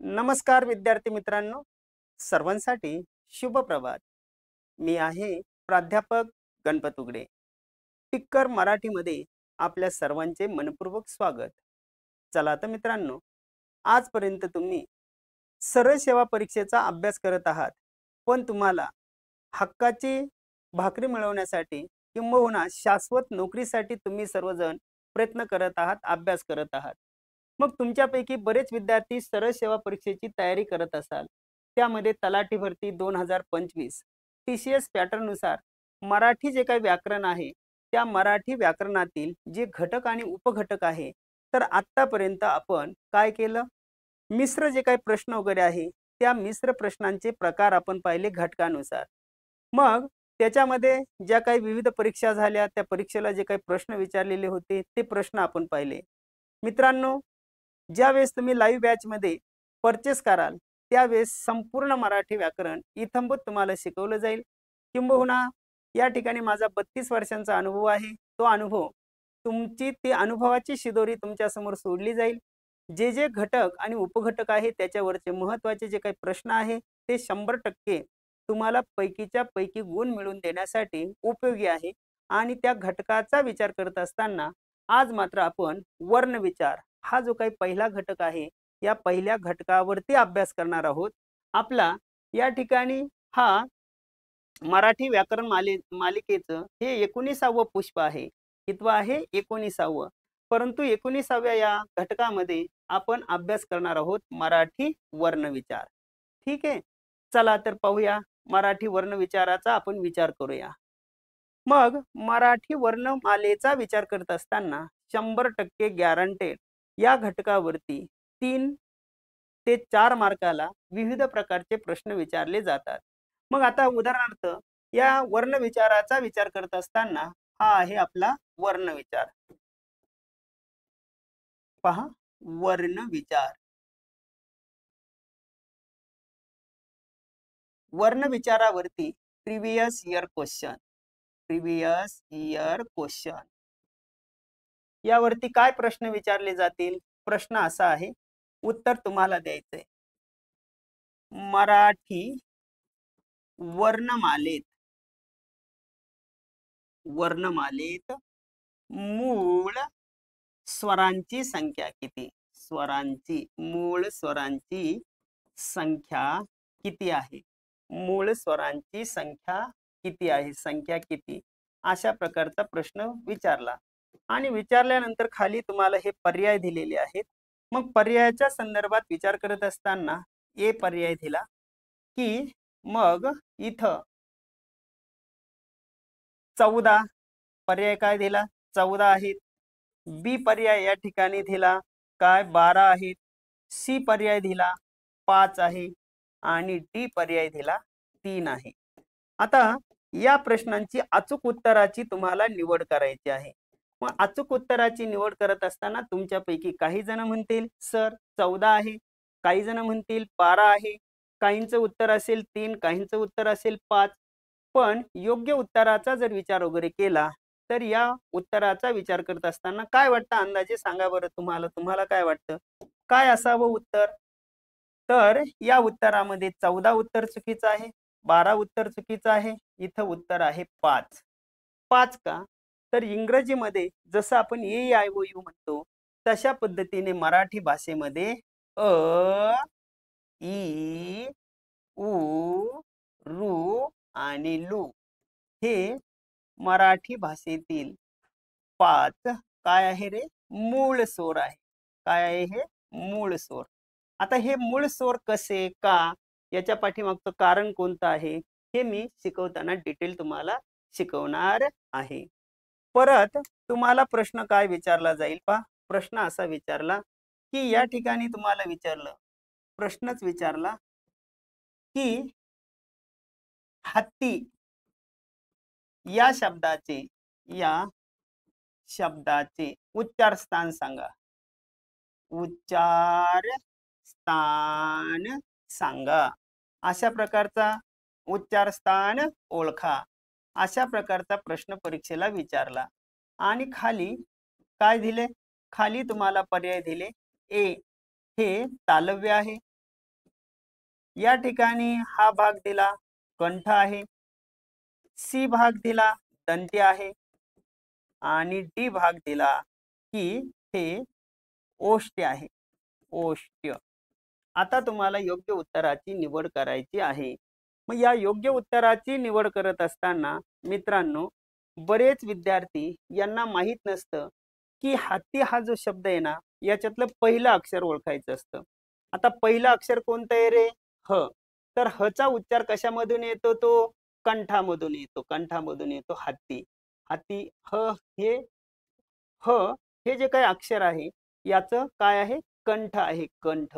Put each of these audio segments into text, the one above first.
नमस्कार विद्यार्थी मित्रांनो, सर्वांसाठी शुभ प्रभात. मी आहे प्राध्यापक गणपत उगडे. टिक्कर मराठीमध्ये आपल्या सर्वांचे मनपूर्वक स्वागत. चला तर मित्रांनो, आजपर्यंत तुम्ही सरळ सेवा परीक्षेचा अभ्यास करत आहात, पण तुम्हाला हक्काची भाकरी मिळवण्यासाठी किंबहुना शाश्वत नोकरीसाठी तुम्ही सर्वजण प्रयत्न करत आहात, अभ्यास करत आहात. मग तुमच्यापैकी बरेच विद्यार्थी सरळ सेवा परीक्षेची तयारी करत असाल. त्यामध्ये तलाठी भरती 2025 TCS पॅटर्ननुसार मराठी जे काही व्याकरण आहे, त्या मराठी व्याकरणातील जे घटक आणि उपघटक आहे, तर आत्तापर्यंत आपण काय केलं? मिश्र जे काही प्रश्न वगैरे आहे, त्या मिश्र प्रश्नांचे प्रकार आपण पाहिले घटकानुसार. मग त्याच्यामध्ये ज्या काही विविध परीक्षा झाल्या, त्या परीक्षेला जे काही प्रश्न विचारलेले होते, ते प्रश्न आपण पाहिले. मित्रांनो, ज्यावेळेस तुम्ही लाईव्ह बॅचमध्ये परचेस कराल, त्यावेळेस संपूर्ण मराठी व्याकरण इत्थंभूत तुम्हाला शिकवलं जाईल. किंबहुना या ठिकाणी माझा 32 वर्षांचा अनुभव आहे. तो अनुभव तुमची ती अनुभवाची शिदोरी तुमच्यासमोर सोडली जाईल. जे जे घटक आणि उपघटक आहे त्याच्यावरचे महत्त्वाचे जे काही प्रश्न आहे, ते 100% तुम्हाला पैकीच्या पैकी गुण मिळवून देण्यासाठी उपयोगी आहे. आणि त्या घटकाचा विचार करत असताना आज मात्र आपण वर्णविचार हा जो काही पहिला घटक आहे, या पहिल्या घटकावरती अभ्यास करणार आहोत. आपला या ठिकाणी हा मराठी व्याकरण मालिकेचं हे 19वे पुष्प आहे. कितवं आहे? 19वे. परंतु 19व्या या घटकामध्ये आपण अभ्यास करणार आहोत मराठी वर्णविचार. ठीक आहे. चला तर पाहूया मराठी वर्णविचाराचा आपण विचार करूया. मग मराठी वर्णमालेचा विचार करत असताना 100% गॅरंटेड या घटकावरती 3 ते 4 मार्काला विविध प्रकारचे प्रश्न विचारले जातात. मग आता उदाहरणार्थ या वर्णविचाराचा विचार करत असताना हा आहे आपला वर्णविचार. पहा, वर्णविचार. वर्णविचारावरती previous year question. Previous year question यावरती काय प्रश्न विचारले जातील? प्रश्न असा आहे, उत्तर तुम्हाला द्यायचंय. मराठी वर्णमालेत मूळ स्वरांची संख्या किती? मूळ स्वरांची संख्या किती आहे? मूळ स्वरांची संख्या किती आहे? संख्या किती? अशा प्रकारचा प्रश्न विचारला. आणि विचारल्यानंतर खाली तुम्हाला हे पर्याय दिलेले आहेत. मग पर्यायाच्या संदर्भात विचार करत असताना ए पर्याय दिला की मग इथं 14 पर्याय काय दिला? 14 आहेत. बी पर्याय या ठिकाणी दिला काय? 12 आहेत. सी पर्याय दिला 5 आहे आणि डी पर्याय दिला 3 आहे. आता या प्रश्नांची अचूक उत्तराची तुम्हाला निवड करायची आहे. मग अचूक उत्तराची निवड करत असताना तुमच्यापैकी काही जण म्हणतील सर 14 आहे, काही जण म्हणतील 12 आहे, काहींचं उत्तर असेल 3, काहींचं उत्तर असेल 5. पण योग्य उत्तराचा जर विचार वगैरे केला तर या उत्तराचा विचार करत असताना काय वाटतं? अंदाजे सांगा बरं तुम्हाला काय वाटतं? काय असावं उत्तर? तर या उत्तरामध्ये 14 उत्तर चुकीचं आहे, 12 उत्तर चुकीचं आहे, इथं उत्तर आहे 5. 5 का? तर इंग्रजीमध्ये जसं आपण ए आय ओ यू म्हणतो, तशा पद्धतीने मराठी भाषेमध्ये अ, ई, उ, रू आणि लू हे मराठी भाषेतील 5 काय आहे रे? मूळ स्वर आहे. काय आहे हे? मूळ स्वर. आता हे मूळ स्वर कसे, का, याच्या पाठीमागचं कारण कोणतं आहे, हे मी शिकवताना डिटेल तुम्हाला शिकवणार आहे. परत तुम्हाला प्रश्न काय विचारला जाईल पहा. प्रश्न असा विचारला की या ठिकाणी तुम्हाला विचारलं, प्रश्नच विचारला की हत्ती या शब्दाचे उच्चार स्थान सांगा. उच्चार स्थान सांगा. अशा प्रकारचा उच्चार स्थान ओळखा. अशा प्रकारचा प्रश्न परीक्षेला विचारला. आणि खाली काय दिले? खाली तुम्हाला पर्याय दिले. ए हे तालव्य आहे, या ठिकाणी हा भाग दिला कंठ आहे, सी भाग दिला दंती आहे आणि डी भाग दिला की हे ओष्ठ आहे, ओष्ठ. आता तुम्हाला योग्य उत्तराची निवड करायची आहे. मग या योग्य उत्तराची निवड करत असताना मित्रांनो, बरेच विद्यार्थी यांना माहित नसतं की हत्ती हा जो शब्द आहे ना, याच्यातलं पहिलं अक्षर ओळखायचं असतं. आता पहिलं अक्षर कोणतं आहे रे? ह. तर ह चा उच्चार कशामधून येतो? तो कंठामधून येतो, कंठामधून येतो हत्ती. हत्ती ह हे ह हे जे काही अक्षर आहे याचं काय आहे? कंठ आहे, कंठ.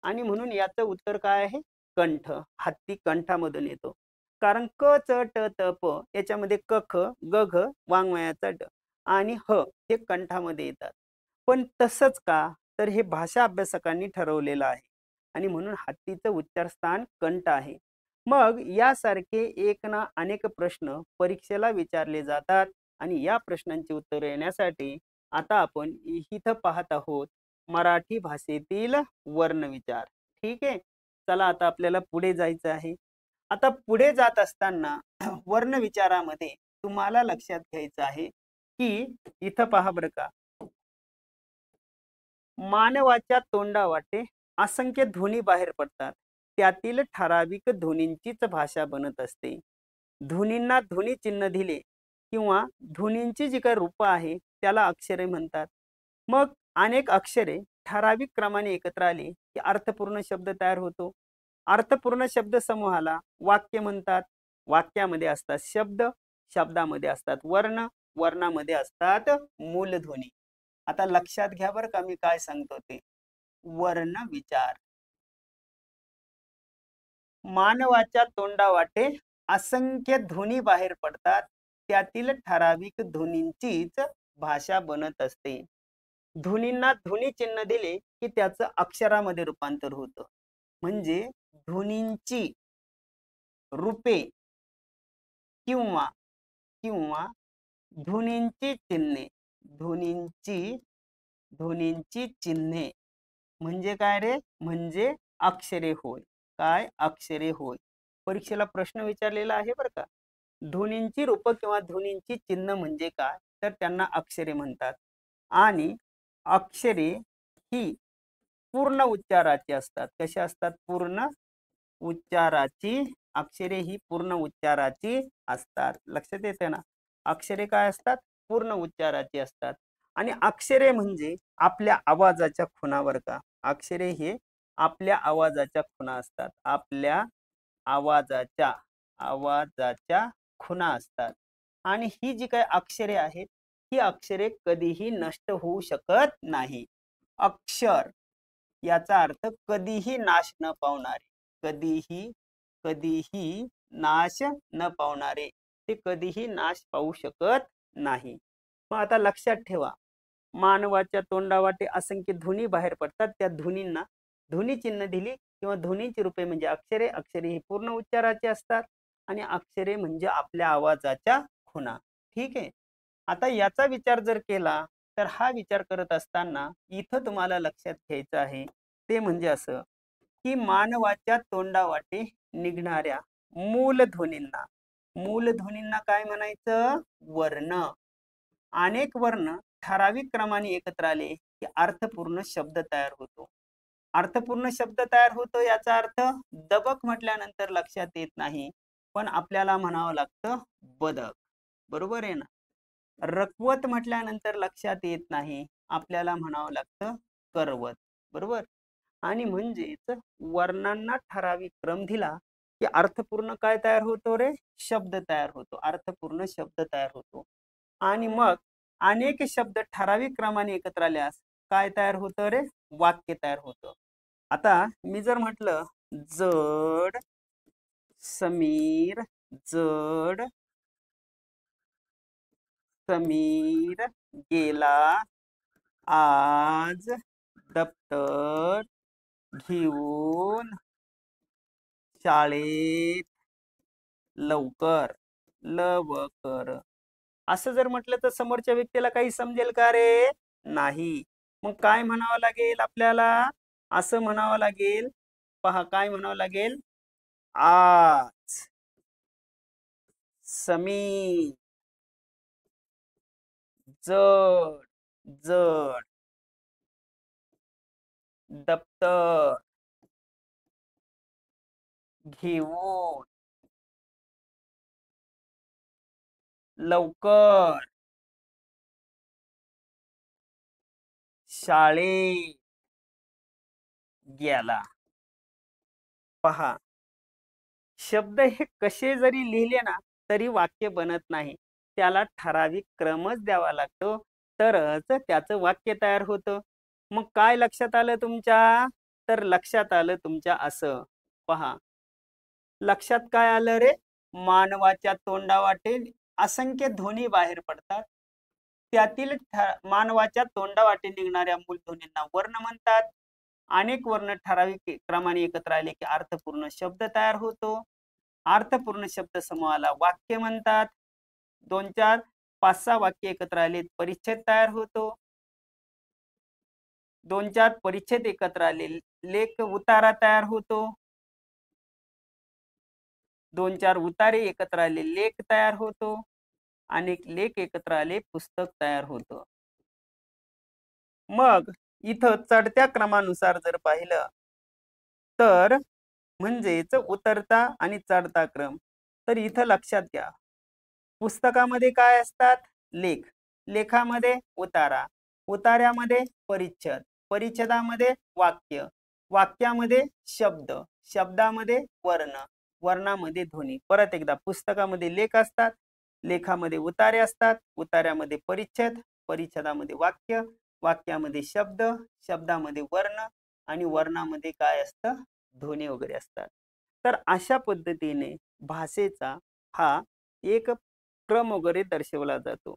आणि म्हणून याचं उत्तर काय आहे? कंठ. हत्ती कंठामधून येतो. कारण क च ट त प याच्यामध्ये क ख ग घ वाङ्मयाचा ड आणि ह हे कंठामध्ये येतात. पण तसंच का? तर हे भाषा अभ्यासकांनी ठरवलेलं आहे आणि म्हणून हत्तीचं उच्चारस्थान कंठ आहे. मग यासारखे एक ना अनेक प्रश्न परीक्षेला विचारले जातात आणि या प्रश्नांची उत्तरे येण्यासाठी आता आपण इथं पाहत आहोत मराठी भाषेतील वर्णविचार. ठीक आहे. चला आता आपल्याला पुढे जायचं आहे. आता पुढे जात असताना वर्णविचारामध्ये तुम्हाला लक्षात घ्यायचं आहे की इथं पहा बरं का, मानवाच्या तोंडावाटे असंख्य ध्वनी बाहेर पडतात. त्यातील ठराविक ध्वनींचीच भाषा बनत असते. ध्वनींना ध्वनी चिन्ह दिले किंवा ध्वनींची जी काही रूपं आहे त्याला अक्षरे म्हणतात. मग अनेक अक्षरे ठराविक क्रमाने एकत्र आली की अर्थपूर्ण शब्द तयार होतो. अर्थपूर्ण शब्द समूहाला वाक्य म्हणतात. वाक्यामध्ये असतात शब्द, शब्दामध्ये असतात वर्ण, वर्णामध्ये असतात मूलध्वनी. आता लक्षात घ्या बरं का मी काय सांगतो ते. वर्ण विचार. मानवाच्या तोंडावाटे असंख्य ध्वनी बाहेर पडतात. त्यातील ठराविक ध्वनींचीच भाषा बनत असते. ध्वनींना ध्वनी चिन्ह दिले की त्याचं अक्षरामध्ये रूपांतर होतं. म्हणजे ध्वनींची रूपे किंवा किंवा ध्वनींची चिन्हे, ध्वनींची ध्वनींची चिन्हे म्हणजे काय रे? म्हणजे अक्षरे होय. काय? अक्षरे होय. परीक्षेला प्रश्न विचारलेला आहे बरं का. ध्वनींची रूपं किंवा ध्वनींची चिन्ह म्हणजे काय? तर त्यांना अक्षरे म्हणतात. आणि अक्षरे ही पूर्ण उच्चाराची असतात. कशी असतात? पूर्ण उच्चाराची. अक्षरे ही पूर्ण उच्चाराची असतात. लक्षात येते ना? अक्षरे काय असतात? पूर्ण उच्चाराची असतात. आणि अक्षरे म्हणजे आपल्या आवाजाच्या खुणा बरं का. अक्षरे हे आपल्या आवाजाच्या खुणा असतात. आपल्या आवाजाच्या आवाजाच्या खुणा असतात. आणि ही जी काही अक्षरे आहेत, ही अक्षरे कधीही नष्ट होऊ शकत नाही. अक्षर याचा अर्थ कधीही नाश न पावणारे, कधीही कधीही नाश न पावणारे. ते कधीही नाश पावू शकत नाही. मग आता लक्षात ठेवा, मानवाच्या तोंडावाटे असंख्य ध्वनी बाहेर पडतात. त्या ध्वनींना ध्वनी चिन्ह दिली किंवा ध्वनीची रूपे म्हणजे अक्षरे. अक्षरे ही पूर्ण उच्चाराची असतात आणि अक्षरे म्हणजे आपल्या आवाजाच्या खुणा. ठीक आहे. आता याचा विचार जर केला तर हा विचार करत असताना इथं तुम्हाला लक्षात घ्यायचं आहे ते म्हणजे असं की मानवाच्या तोंडावाटे निघणाऱ्या मूलध्वनींना, मूलध्वनींना काय म्हणायचं? वर्ण. अनेक वर्ण ठराविक क्रमाने एकत्र आले की अर्थपूर्ण शब्द तयार होतो. अर्थपूर्ण शब्द तयार होतो याचा अर्थ दबक म्हटल्यानंतर लक्षात येत नाही, पण आपल्याला म्हणावं लागतं बदक. बरोबर आहे ना? रकवत म्हटल्यानंतर लक्षात येत नाही, आपल्याला म्हणावं लागतं करवत. बरोबर? आणि म्हणजेच वर्णांना ठराविक क्रम दिला की अर्थपूर्ण काय तयार होतो रे? शब्द तयार होतो. अर्थपूर्ण शब्द तयार होतो. आणि मग अनेक शब्द ठराविक क्रमाने एकत्र आल्यास काय तयार होतं रे? वाक्य तयार होतं. आता मी जर म्हटलं जड, समीर, जड समीर गेला आज दप्तर घेऊन शाळेत लवकर, लवकर. असं जर म्हटलं तर समोरच्या व्यक्तीला काही समजेल का रे? नाही. मग काय म्हणावं लागेल आपल्याला? असं म्हणावं लागेल. पहा काय म्हणावं लागेल? आज, समीर, जड, जड, दप्तर, घेऊन, लवकर, शाळेत गेला. पहा, शब्द हे कसे जरी लिहिले ना तरी वाक्य बनत नाही. त्याला ठराविक क्रमच द्यावा लागतो, तरच त्याचं वाक्य तयार होतं. मग काय लक्षात आलं तुमच्या? तर लक्षात आलं तुमच्या असं. पहा, लक्षात काय आलं रे? मानवाच्या तोंडावाटे असंख्य ध्वनी बाहेर पडतात. त्यातील मानवाच्या तोंडावाटे निघणाऱ्या मूलध्वनींना वर्ण म्हणतात. अनेक वर्ण ठराविक क्रमाने एकत्र आले की अर्थपूर्ण शब्द तयार होतो. अर्थपूर्ण शब्द समूहाला वाक्य म्हणतात. 2, 4, 5, 6 वाक्य एकत्र आले परिच्छेद तयार होतो. 2, 4 परिच्छेद एकत्र आले लेख उतारा तयार होतो. 2, 4 उतारे एकत्र आले लेख तयार होतो. अनेक लेख एकत्र आले पुस्तक तयार होतं. मग इथं चढत्या क्रमानुसार जर पाहिलं तर म्हणजेच उतरता आणि चढता क्रम. तर इथं लक्षात घ्या, पुस्तकामध्ये काय असतात? लेख, लेखामध्ये उतारा, उतार्यामध्ये परिच्छेद, परिच्छेदामध्ये वाक्य, वाक्यामध्ये शब्द, शब्दामध्ये वर्ण, वर्णामध्ये ध्वनी. परत एकदा, पुस्तकामध्ये लेख असतात, लेखामध्ये उतारे असतात, उतार्यामध्ये परिच्छेद, परिच्छेदामध्ये वाक्य, वाक्यामध्ये शब्द, शब्दामध्ये वर्ण आणि वर्णामध्ये काय असतं? ध्वनी वगैरे असतात. तर अशा पद्धतीने भाषेचा हा एक क्रम वगैरे दर्शवला जातो.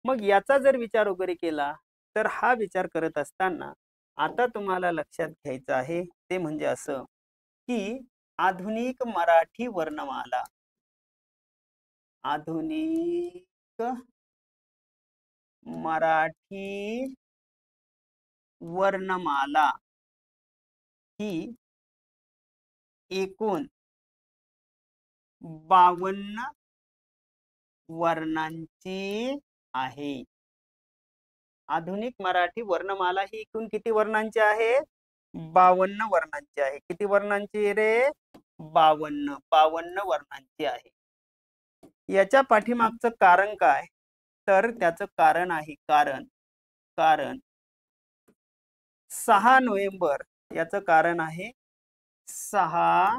मग याचा जर विचार वगैरे केला तर हा विचार करत असताना आता तुम्हाला लक्षात घ्यायचं आहे ते म्हणजे असं की आधुनिक मराठी वर्णमाला, आधुनिक मराठी वर्णमाला ही एकूण 52 वर्णांची आहे. आधुनिक मराठी वर्णमाला ही एकूण किती वर्णांची आहे? 52 वर्णांची आहे. किती वर्णांची रे? 52. 52 वर्णांची आहे. याच्या पाठीमागचं कारण काय? तर त्याचं कारण आहे कारण 6 नोव्हेंबर याचं कारण आहे 6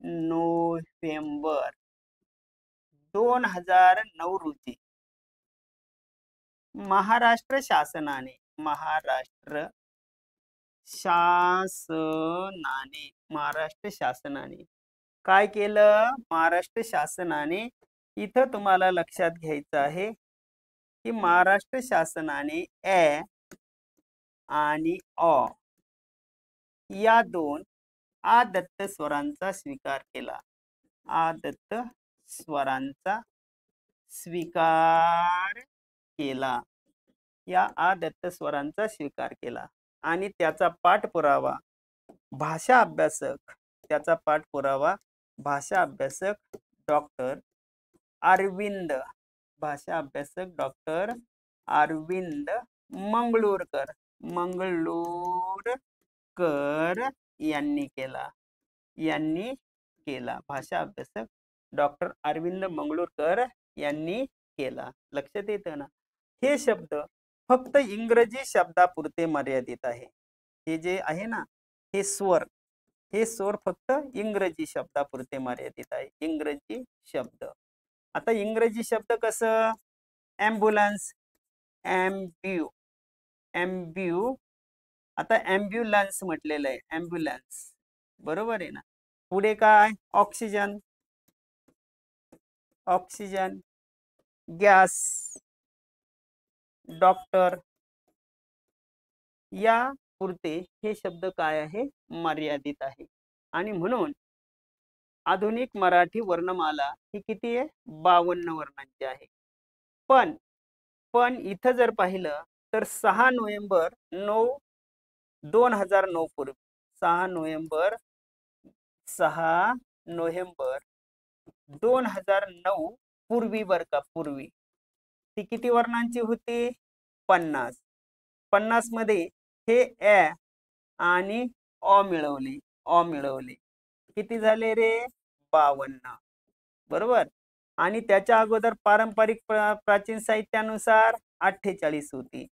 नोव्हेंबर 2009 रोजी महाराष्ट्र शासनाने महाराष्ट्र शासनाने काय केलं? महाराष्ट्र शासनाने इथं तुम्हाला लक्षात घ्यायचं आहे की महाराष्ट्र शासनाने ए आणि अ या 2 आदत्त स्वरांचा स्वीकार केला. आदत्त स्वरांचा स्वीकार केला. या आदत्त स्वरांचा स्वीकार केला आणि त्याचा पाठपुरावा भाषा अभ्यासक, त्याचा पाठपुरावा भाषा अभ्यासक डॉक्टर अरविंद, भाषा अभ्यासक डॉक्टर अरविंद मंगळूरकर यांनी केला. भाषा अभ्यासक डॉक्टर अरविंद मंगळूरकर यांनी केला. लक्षात येतं ना? हे शब्द फक्त इंग्रजी शब्दापुरते मर्यादित आहे. हे जे आहे ना, हे स्वर फक्त इंग्रजी शब्दापुरते मर्यादित आहे. इंग्रजी शब्द. आता इंग्रजी शब्द कसं? Ambulance, imbue. आता ॲम्ब्युलन्स म्हटलेलं आहे, ॲम्ब्युलन्स. बरोबर आहे ना? पुढे काय? Oxygen, gas, doctor. या पुरते हे शब्द काय आहे? मर्यादित आहे. आणि म्हणून आधुनिक मराठी वर्णमाला ही किती आहे? 52 वर्णांची आहे. पण इथं जर पाहिलं तर 6 नोव्हेंबर 2009 पूर्वी, 6 नोव्हेंबर 6 नोव्हेंबर 2009 पूर्वी बर का, पूर्वी ती किती वर्णांची होती? 50. 50 मध्ये हे ए आणि अ मिळवले, अ मिळवले, किती झाले रे? 52. बरोबर. आणि त्याच्या अगोदर पारंपरिक प्राचीन साहित्यानुसार 48 होती.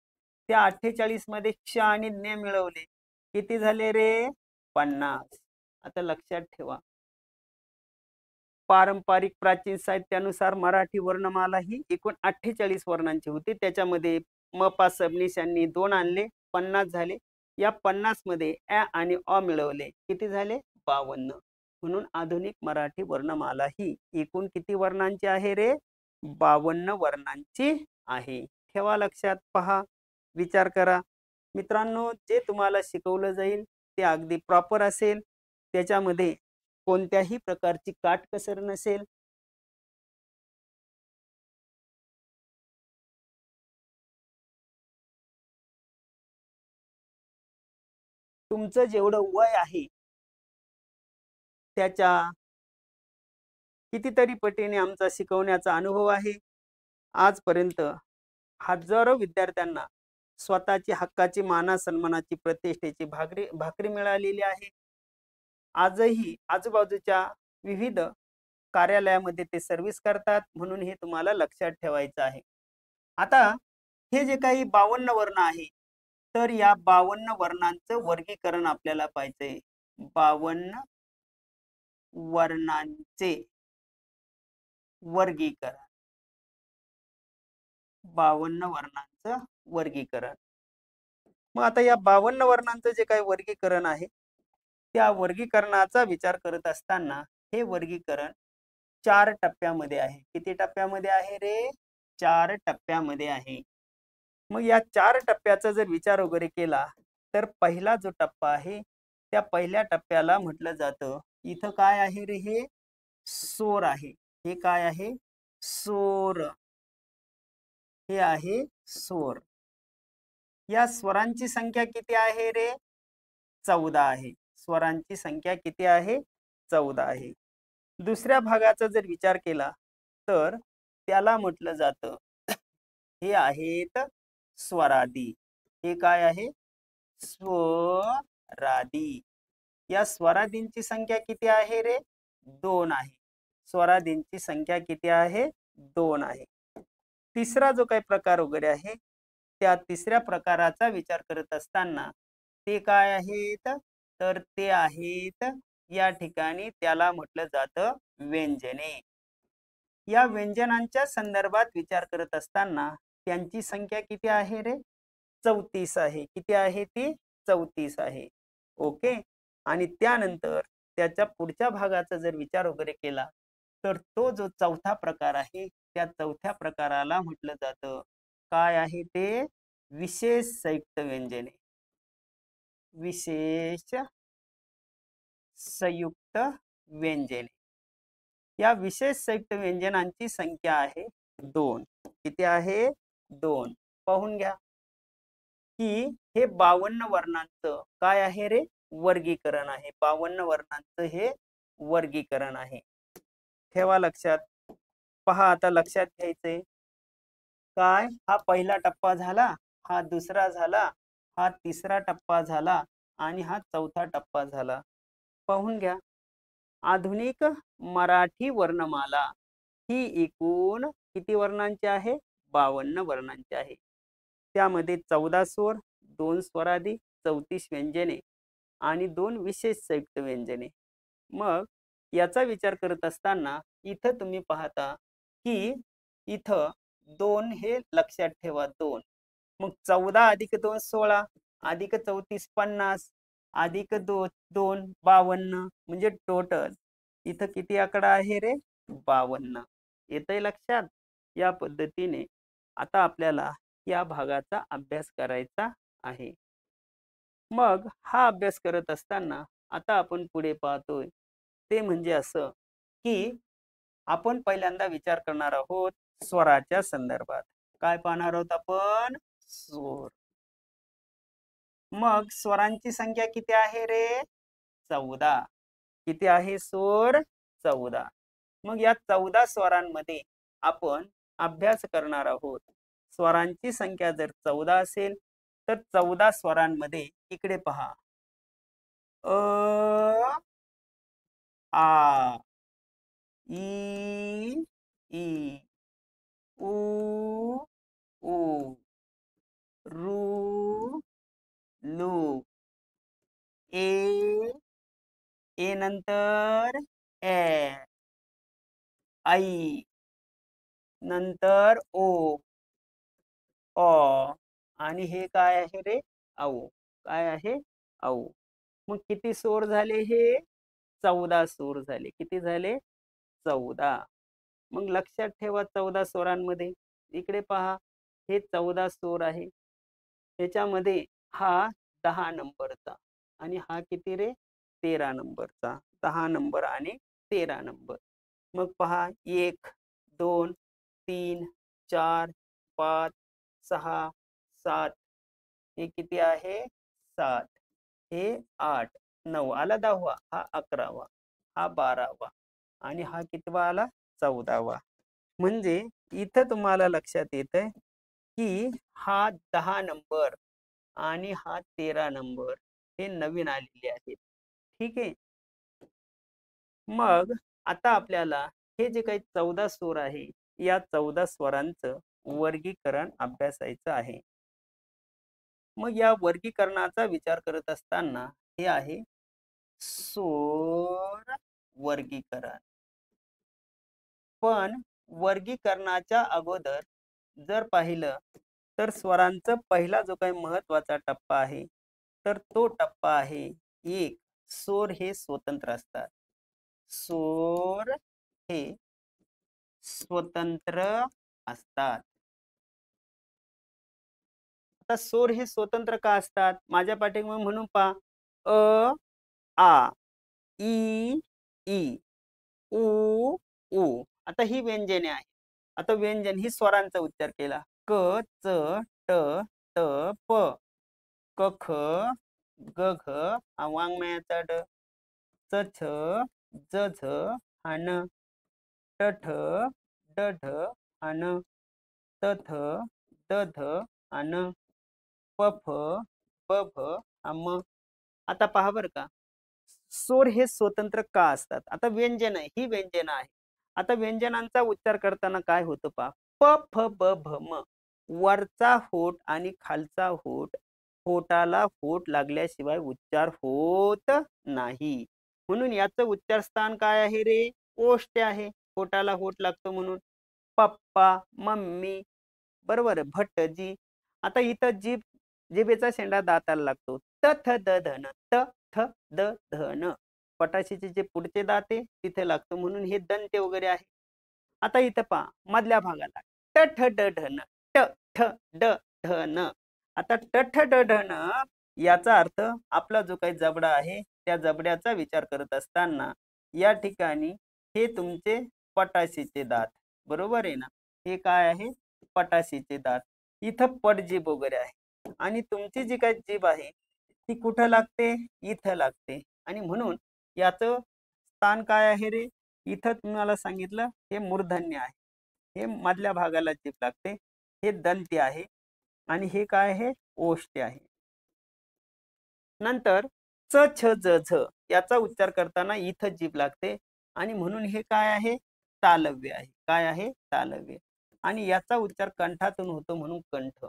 त्या 48 मध्ये क्ष आणि ज्ञ मिळवले, किती झाले रे? 50. आता लक्षात ठेवा, पारंपरिक प्राचीन साहित्यानुसार मराठी वर्णमाला ही एकूण 48 वर्णांची होती. त्याच्यामध्ये म पा सबनीस यांनी 2 आणले, 50 झाले. या 50 मध्ये अ आणि अ मिळवले, किती झाले? 52. म्हणून आधुनिक मराठी वर्णमाला ही एकूण किती वर्णांची आहे रे? 52 वर्णांची आहे. ठेवा लक्षात, पहा, विचार करा. मित्रांनो, जे तुम्हाला शिकवलं जाईल ते अगदी प्रॉपर असेल, त्याच्यामध्ये कोणत्याही प्रकारची काटकसर नसेल. तुमचं जेवढं वय आहे त्याच्या कितीतरी पटीने आमचा शिकवण्याचा अनुभव आहे. आजपर्यंत हजारो विद्यार्थ्यांना स्वतःची हक्काची, माना सन्मानाची, प्रतिष्ठेची भाकरी मिळालेली आहे. आजही आजूबाजूच्या विविध कार्यालयामध्ये ते सर्व्हिस करतात, म्हणून हे तुम्हाला लक्षात ठेवायचं आहे. आता हे जे काही 52 वर्ण आहे, तर या 52 वर्णांचं वर्गीकरण आपल्याला पाहिजे. 52 वर्णांचे वर्गीकरण, 52 वर्णांचं वर्गीकरण. मग आता या 52 वर्णांचं जे काही वर्गीकरण आहे, त्या वर्गीकरणाचा विचार करत असताना हे वर्गीकरण 4 टप्प्यामध्ये आहे. किती टप्प्यामध्ये आहे रे? 4 टप्प्यामध्ये आहे. मग या 4 टप्प्याचा जर विचार वगैरे केला, तर पहिला जो टप्पा आहे, त्या पहिल्या टप्प्याला म्हटलं जातं, इथं काय आहे रे? हे स्वर आहे. हे काय आहे? स्वर. हे आहे स्वर. या स्वरांची संख्या किती आहे रे? 14 आहे. स्वरांची संख्या किती आहे? 14 आहे. दुसऱ्या भागाचा जर विचार केला, तर त्याला म्हटलं जातं, हे आहेत स्वरादी. हे काय आहे? स्वरादी. या स्वरादींची संख्या किती आहे रे? 2 आहे. स्वरादींची संख्या किती आहे? 2 आहे. तिसरा जो काही प्रकार वगैरे आहे, त्या तिसऱ्या प्रकाराचा विचार करत असताना ते काय आहेत? तर ते आहेत, या ठिकाणी त्याला म्हटलं जातं व्यंजने. या व्यंजनांच्या संदर्भात विचार करत असताना त्यांची संख्या किती आहे रे? 34 आहे. किती आहे ती? 34 आहे. ओके. आणि त्यानंतर त्याच्या पुढच्या भागाचा जर विचार वगैरे केला, तर तो जो चौथा प्रकार आहे, त्या चौथ्या प्रकाराला म्हटलं जातं, काय आहे ते? विशेष संयुक्त व्यंजने. विशेष संयुक्त व्यंजने. या विशेष संयुक्त व्यंजनांची संख्या आहे 2. किती आहे? 2. पाहून घ्या की हे 52 वर्णांचं काय आहे रे? वर्गीकरण आहे. 52 वर्णांचं हे वर्गीकरण आहे. ठेवा लक्षात. पहा, आता लक्षात घ्यायचंय काय, हा पहिला टप्पा झाला, हा दुसरा झाला, हा तिसरा टप्पा झाला आणि हा चौथा टप्पा झाला. पाहून घ्या, आधुनिक मराठी वर्णमाला ही एकूण किती वर्णांची आहे? 52 वर्णांची आहे. त्यामध्ये 14 स्वर, 2 स्वरादी, 34 व्यंजने आणि 2 विशेष संयुक्त व्यंजने. मग याचा विचार करत असताना इथं तुम्ही पाहता की इथं 2 हे लक्षात ठेवा, 2. मग 14 अधिक 2 16 अधिक 34 50 अधिक 2 2 52, म्हणजे टोटल इथं किती आकडा आहे रे? 52. येतंय लक्षात? या पद्धतीने आता आपल्याला या भागाचा अभ्यास करायचा आहे. मग हा अभ्यास करत असताना आता आपण पुढे पाहतोय ते म्हणजे असं की आपण पहिल्यांदा विचार करणार आहोत स्वराच्या संदर्भात. काय पाहणार आहोत आपण? स्वर. मग स्वरांची संख्या किती आहे रे? 14. किती आहे स्वर? 14. मग या 14 स्वरांमध्ये आपण अभ्यास करणार आहोत. स्वरांची संख्या जर 14 असेल तर 14 स्वरांमध्ये इकडे पहा. अ, आ, ई, ई, उ, ऊ, रू, लू, ए, ए नंतर ए, आई नंतर ओ, अ आणि हे काय आहे रे? औ. काय आहे? औ. मग किती स्वर झाले हे? 14 स्वर झाले. किती झाले? 14. मग लक्षात ठेवा 14 स्वरांमध्ये इकडे पहा, हे 14 स्वर आहे. त्याच्यामध्ये हा 10 नंबरचा आणि हा किती रे? 13 नंबरचा. 10 नंबर आणि 13 नंबर. मग पहा 1, 2, 3, 4, 5, 6, 7. हे किती आहे? 7. हे 8, 9 आला 10वा, हा 11वा, हा 12वा आणि हा कितवा आला? 14वा. म्हणजे इथं तुम्हाला लक्षात येतंय की हा 10 नंबर आणि हा 13 नंबर हे नवीन आलेले आहेत. ठीक आहे. मग आता आपल्याला हे जे काही 14 स्वर आहे, या 14 स्वरांचं वर्गीकरण अभ्यासायचं आहे. मग या वर्गीकरणाचा विचार करत असताना हे आहे स्वर वर्गीकरण. पण वर्गीकरणाच्या अगोदर जर पाहिलं तर स्वरांचा पहिला जो काही महत्वाचा टप्पा आहे तर तो टप्पा आहे एक. स्वर हे स्वतंत्र असतात. स्वर हे स्वतंत्र असतात. आता स्वर हे स्वतंत्र का असतात? माझ्या पाठीमागे म्हणून पहा. अ, आ, ई, ई, उ, ऊ. आता ही व्यंजने आहेत. आता व्यंजन ही स्वरांचा उच्चार केला. क, च, ट, त, प. क, ख, ग, घ, हा वाङ्मयाचा ड. च, छ, ज, झ, हा न. ट, ठ, ड, ढ, हा न. त, थ, द, ध, हा न. प, फ, ब, भ, हा म. आता पहा बरं का. स्वर हे स्वतंत्र का असतात? आता व्यंजन आहे, ही व्यंजन आहे. आता व्यंजनांचा उच्चार करताना काय होतं पहा. प, फ, ब, भ, म. वरचा होठ आणि खालचा होठ, होठाला होठ लागल्याशिवाय उच्चार होत नाही. म्हणून याचं उच्चार स्थान काय आहे रे? ओष्ठ आहे. होठाला होठ लागतो म्हणून. पप्पा, मम्मी, बरोबर आहे. भटजी. आता इथं जिभेचा शेंडा दाताला लागतो. त, थ, द, ध, न. त, थ, द, ध, न. पटाशीचे जे पुढचे दात आहे तिथे लागतो म्हणून हे दंते वगैरे आहे. आता इथं पहा मधल्या भागाला ट, ठ, ड, ढ, न. ट, ठ, ड, ढ, न. आता ट, ठ, ड, ढ, न याचा अर्थ आपला जो काही जबडा आहे त्या जबड्याचा विचार करत असताना या ठिकाणी हे तुमचे पटाशीचे दात, बरोबर आहे ना? हे काय आहे? पटाशीचे दात. इथं पटजीभ वगैरे आहे आणि तुमची जी काही जीभ आहे ती कुठं लागते? इथं लागते आणि म्हणून याचं स्थान काय आहे रे? इथं तुम्हाला सांगितलं हे मूर्धन्य आहे. हे मधल्या भागाला जीभ लागते. हे दंत्य आहे आणि हे काय आहे? ओष्ठ आहे. नंतर च, छ, ज, झ याचा उच्चार करताना इथं जीभ लागते आणि म्हणून हे काय आहे? तालव्य आहे. काय आहे? तालव्य. आणि याचा उच्चार कंठातून होतो म्हणून कंठ.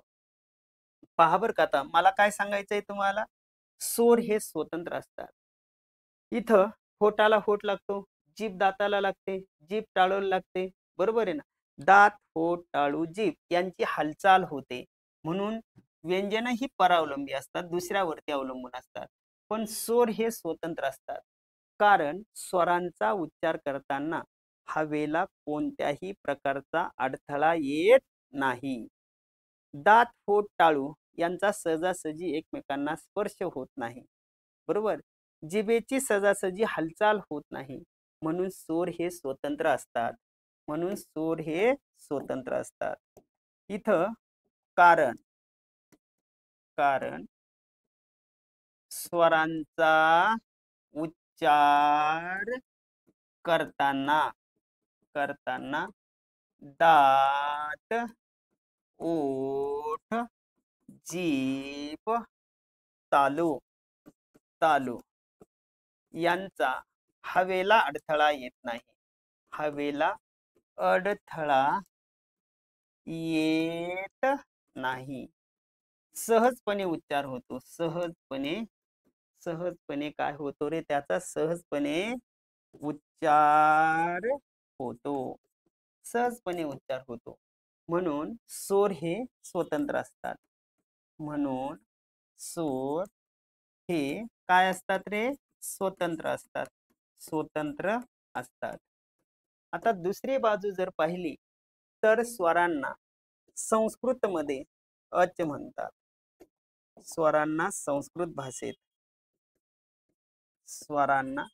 पहा बरं का आता मला काय सांगायचंय तुम्हाला. स्वर हे स्वतंत्र असतात. इथं होठाला होठ लागतो, जीभ दाताला लागते, जीभ टाळूला लागते, बरोबर आहे ना? दात, होठ, टाळू, जीभ यांची हालचाल होते म्हणून व्यंजन ही परावलंबी असतात, दुसऱ्यावरती अवलंबून असतात. पण स्वर हे स्वतंत्र असतात कारण स्वरांचा उच्चार करताना हवेला कोणत्याही प्रकारचा अडथळा येत नाही. दात, होठ, टाळू यांचा सहजासहजी एकमेकांना स्पर्श होत नाही, बरोबर? जिभेची सहजासहजी हालचाल होत नाही म्हणून स्वर हे स्वतंत्र असतात. म्हणून स्वर हे स्वतंत्र असतात. इथं कारण कारण स्वरांचा उच्चार करताना करताना दात, ओठ, जीभ, तालू तालू यांचा हवेला अडथळा येत नाही. हवेला अडथळा येत नाही. सहजपणे उच्चार होतो. सहजपणे काय होतो रे त्याचा? सहजपणे उच्चार होतो. सहजपणे उच्चार होतो. म्हणून स्वर हे स्वतंत्र असतात. म्हणून स्वर हे काय असतात रे? स्वतंत्र असतात. स्वतंत्र असतात. आता दुसरी बाजू जर पाहिली तर स्वरांना संस्कृतमध्ये अच म्हणतात. स्वरांना संस्कृत भाषेत स्वरांना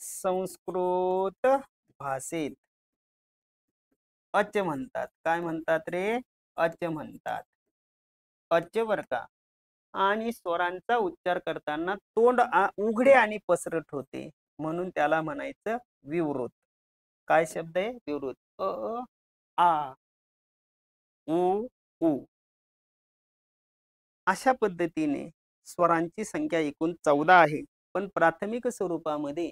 संस्कृत भाषेत अच म्हणतात. काय म्हणतात रे? अच म्हणतात. अच बर का. आणि स्वरांचा उच्चार करताना तोंड उघडे आणि पसरट होते, म्हणून त्याला म्हणायचं विवृत. काय शब्द आहे? विवृत. अ आ उ उ अशा पद्धतीने स्वरांची संख्या एकूण 14 आहे. पण प्राथमिक स्वरूपामध्ये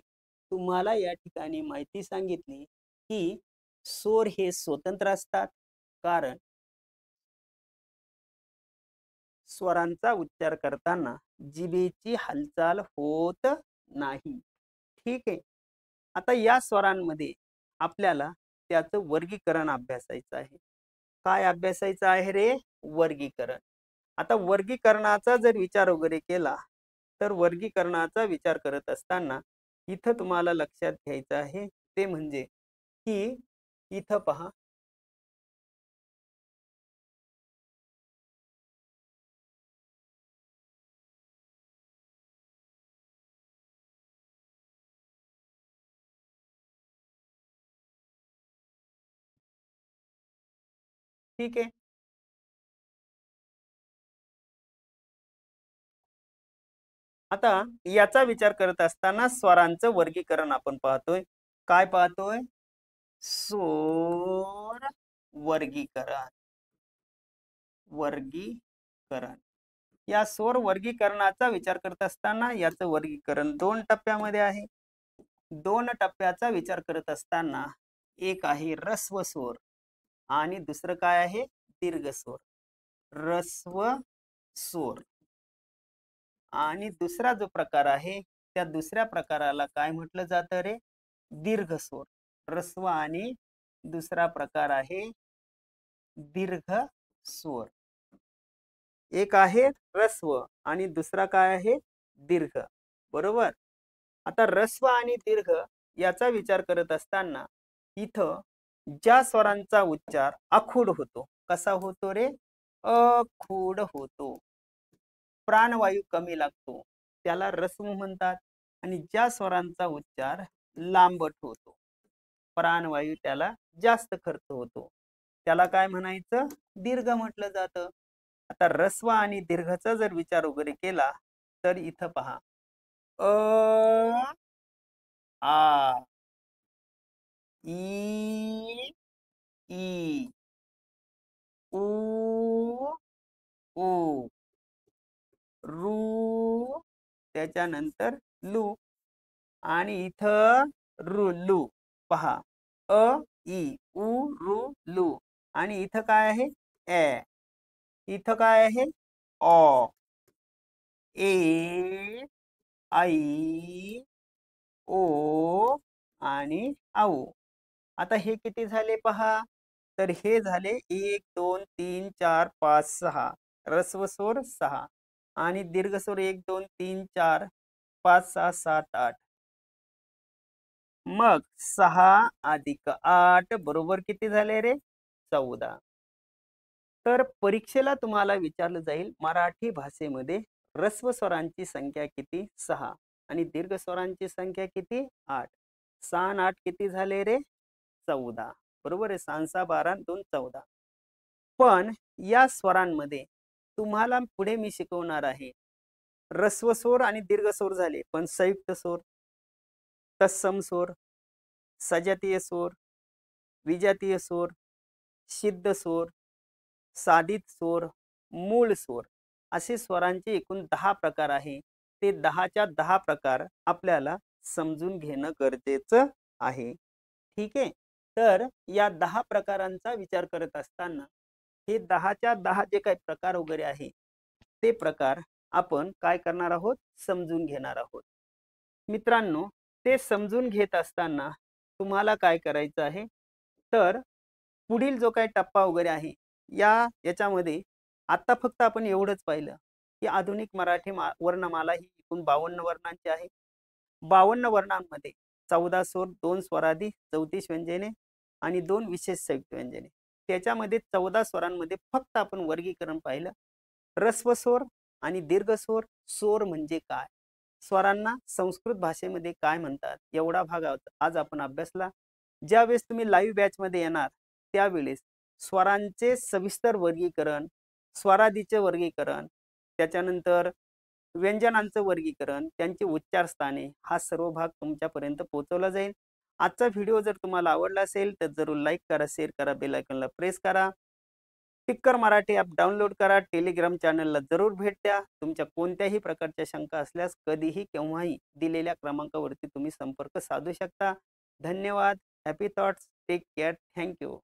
तुम्हाला या ठिकाणी माहिती सांगितली की स्वर हे स्वतंत्र असतात, कारण स्वरांचा उच्चार करताना जिभेची हालचाल होत नाही. ठीक आहे. आता या स्वरांमध्ये आपल्याला त्याचं वर्गीकरण अभ्यासायचं आहे. काय अभ्यासायचं आहे रे? वर्गीकरण. आता वर्गीकरणाचा जर विचार वगैरे केला तर वर्गीकरणाचा विचार करत असताना इथं तुम्हाला लक्षात घ्यायचं आहे ते म्हणजे की इथं पहा, ठीक आहे. आता याचा विचार करत असताना स्वरांचं वर्गीकरण आपण पाहतोय. काय पाहतोय? स्वर वर्गीकरण. वर्गीकरण. या स्वर वर्गीकरणाचा विचार करत असताना याचं वर्गीकरण 2 टप्प्यामध्ये आहे. 2 टप्प्याचा विचार करत असताना एक आहे ऱ्हस्व स्वर आणि दुसरं काय आहे? दीर्घ स्वर. ऱ्हस्व स्वर आणि दुसरा जो प्रकार आहे त्या दुसऱ्या प्रकाराला काय म्हटलं जातं रे? दीर्घ स्वर. ऱ्हस्व आणि दुसरा प्रकार आहे दीर्घ स्वर. एक आहे ऱ्हस्व आणि दुसरा काय आहे? दीर्घ. बरोबर. आता ऱ्हस्व आणि दीर्घ याचा विचार करत असताना इथं ज्या स्वरांचा उच्चार आखूड होतो. कसा होतो रे? अखूड होतो. प्राणवायू कमी लागतो त्याला ऱ्हस्व म्हणतात. आणि ज्या स्वरांचा उच्चार लांबट होतो, प्राणवायू त्याला जास्त खर्च होतो, त्याला काय म्हणायचं? दीर्घ म्हटलं जातं. आता ऱ्हस्व आणि दीर्घचा जर विचार वगैरे केला तर इथं पहा, अ आ ई ई उ ऊ रू त्याच्यानंतर लू आणि इथं रू लू. पहा, अ ई उ रू लू आणि इथं काय आहे? ए. इथं काय आहे? ऑ. ए आई ओ आणि आऊ. आता हे किती झाले पहा, तर हे झाले 1 2 3 4 5 6. ऱ्हस्व स्वर 6 आणि दीर्घ स्वर 1 2 3 4 5 6 7 8. मग 6 अधिक 8 बरोबर किती झाले रे? 14. तर परीक्षेला तुम्हाला विचारलं जाईल मराठी भाषेमध्ये ऱ्हस्व स्वरांची संख्या किती? 6 आणि दीर्घ स्वरांची संख्या किती? 8. 6 आणि 8 किती झाले रे? 14. बरोबर आहे. 6 6 12 2 14. पण या स्वरांमध्ये तुम्हाला पुढे मी शिकवणार आहे ऱ्हस्व स्वर आणि दीर्घ स्वर झाले, पण संयुक्त स्वर, तत्सम स्वर, सजातीय स्वर, विजातीय स्वर, सिद्ध स्वर, साधित स्वर, मूळ स्वर असे स्वरांचे एकूण 10 प्रकार आहे. ते 10च्या 10 प्रकार आपल्याला समजून घेणं गरजेचं आहे. ठीक आहे. तर या 10 प्रकारांचा विचार करत असताना हे 10च्या 10 जे काही प्रकार वगैरे आहे, ते प्रकार आपण काय करणार आहोत? समजून घेणार आहोत. मित्रांनो, ते समजून घेत असताना तुम्हाला काय करायचं आहे? तर पुढील जो काही टप्पा वगैरे आहे, याच्यामध्ये आता फक्त आपण एवढंच पाहिलं, की आधुनिक मराठी वर्णमाला ही एकूण 52 वर्णांची आहे. 52 वर्णांमध्ये 14 स्वर, 2 स्वरादी, 34 व्यंजने आणि 2 विशेष संयुक्त व्यंजने. त्याच्यामध्ये 14 स्वरांमध्ये फक्त आपण वर्गीकरण पाहिलं. ऱ्हस्व स्वर आणि दीर्घ स्वर, स्वर म्हणजे काय? स्वरांना संस्कृत भाषेमध्ये काय म्हणतात? एवढा भाग आज आपण अभ्यासला. ज्यावेळेस तुम्ही लाईव्ह बॅचमध्ये येणार, त्यावेळेस स्वरांचे सविस्तर वर्गीकरण, स्वरादीचे वर्गीकरण, त्याच्यानंतर व्यंजनांचं वर्गीकरण, त्यांची उच्चारस्थाने हा सर्व भाग तुमच्यापर्यंत पोहोचवला जाईल. आजचा व्हिडिओ जर तुम्हाला आवडला असेल तर जरूर लाईक करा, शेअर करा, बेल आयकॉनला प्रेस करा. टिक्कर मराठी ॲप डाउनलोड करा. टेलिग्राम चॅनलला जरूर भेट द्या. तुमच्या कोणत्याही प्रकारच्या शंका असल्यास कधीही केव्हाही दिलेल्या क्रमांकावरती तुम्ही संपर्क साधू शकता. धन्यवाद. Happy thoughts. Take care. Thank you.